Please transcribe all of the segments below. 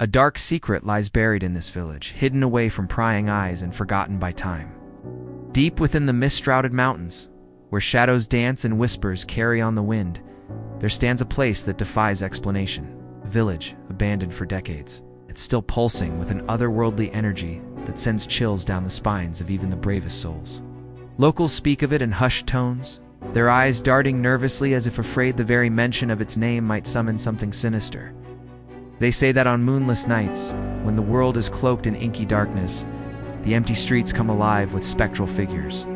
A dark secret lies buried in this village, hidden away from prying eyes and forgotten by time. Deep within the mist-shrouded mountains, where shadows dance and whispers carry on the wind, there stands a place that defies explanation. A village, abandoned for decades. It's still pulsing with an otherworldly energy that sends chills down the spines of even the bravest souls. Locals speak of it in hushed tones, their eyes darting nervously as if afraid the very mention of its name might summon something sinister. They say that on moonless nights, when the world is cloaked in inky darkness, the empty streets come alive with spectral figures.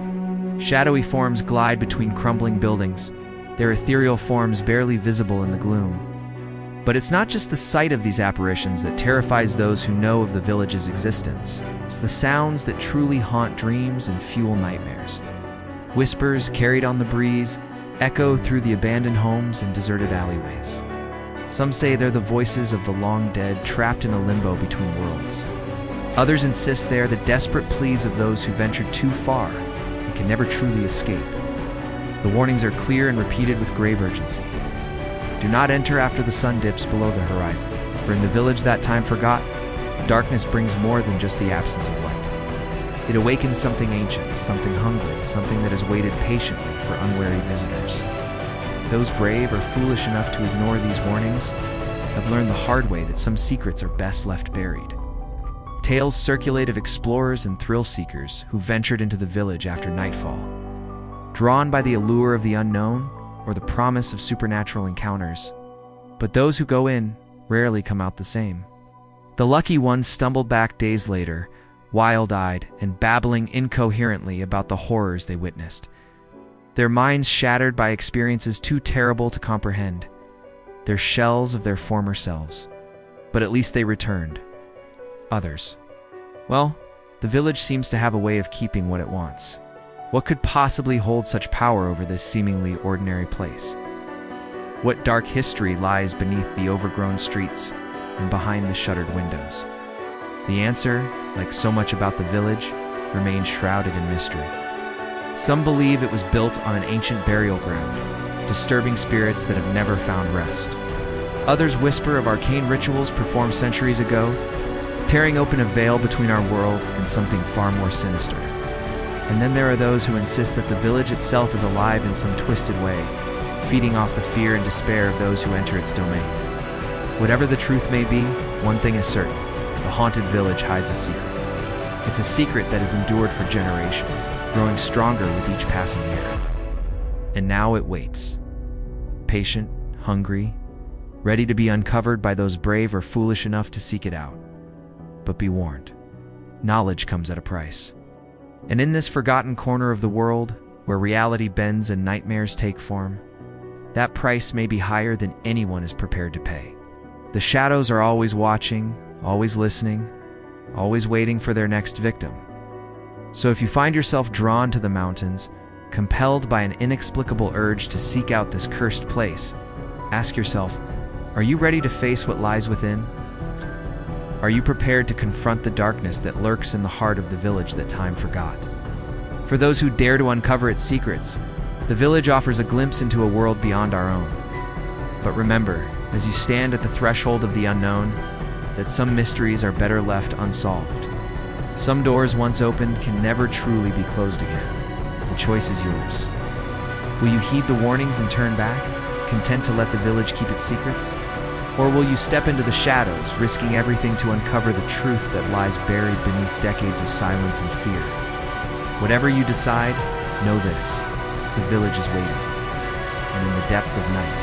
Shadowy forms glide between crumbling buildings, their ethereal forms barely visible in the gloom. But it's not just the sight of these apparitions that terrifies those who know of the village's existence. It's the sounds that truly haunt dreams and fuel nightmares. Whispers carried on the breeze echo through the abandoned homes and deserted alleyways. Some say they're the voices of the long dead trapped in a limbo between worlds. Others insist they are the desperate pleas of those who ventured too far and can never truly escape. The warnings are clear and repeated with grave urgency. Do not enter after the sun dips below the horizon, for in the village that time forgot, darkness brings more than just the absence of light. It awakens something ancient, something hungry, something that has waited patiently for unwary visitors. Those brave or foolish enough to ignore these warnings have learned the hard way that some secrets are best left buried. Tales circulate of explorers and thrill-seekers who ventured into the village after nightfall, drawn by the allure of the unknown or the promise of supernatural encounters. But those who go in rarely come out the same. The lucky ones stumble back days later, wild-eyed and babbling incoherently about the horrors they witnessed. Their minds shattered by experiences too terrible to comprehend. They're shells of their former selves. But at least they returned. Others. Well, the village seems to have a way of keeping what it wants. What could possibly hold such power over this seemingly ordinary place? What dark history lies beneath the overgrown streets and behind the shuttered windows? The answer, like so much about the village, remains shrouded in mystery. Some believe it was built on an ancient burial ground, disturbing spirits that have never found rest. Others whisper of arcane rituals performed centuries ago, tearing open a veil between our world and something far more sinister. And then there are those who insist that the village itself is alive in some twisted way, feeding off the fear and despair of those who enter its domain. Whatever the truth may be, one thing is certain: the haunted village hides a secret. It's a secret that has endured for generations, growing stronger with each passing year. And now it waits. Patient, hungry, ready to be uncovered by those brave or foolish enough to seek it out. But be warned, knowledge comes at a price. And in this forgotten corner of the world, where reality bends and nightmares take form, that price may be higher than anyone is prepared to pay. The shadows are always watching, always listening, always waiting for their next victim. So if you find yourself drawn to the mountains, compelled by an inexplicable urge to seek out this cursed place, ask yourself, are you ready to face what lies within? Are you prepared to confront the darkness that lurks in the heart of the village that time forgot? For those who dare to uncover its secrets, the village offers a glimpse into a world beyond our own. But remember, as you stand at the threshold of the unknown, that some mysteries are better left unsolved. Some doors once opened can never truly be closed again. The choice is yours. Will you heed the warnings and turn back, content to let the village keep its secrets? Or will you step into the shadows, risking everything to uncover the truth that lies buried beneath decades of silence and fear? Whatever you decide, know this: the village is waiting. And in the depths of night,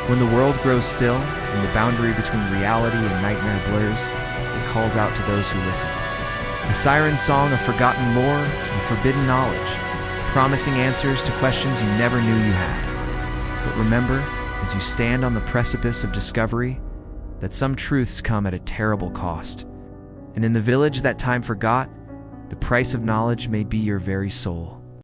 when the world grows still and the boundary between reality and nightmare blurs, it calls out to those who listen. A siren song of forgotten lore and forbidden knowledge, promising answers to questions you never knew you had. But remember, as you stand on the precipice of discovery, that some truths come at a terrible cost. And in the village that time forgot, the price of knowledge may be your very soul.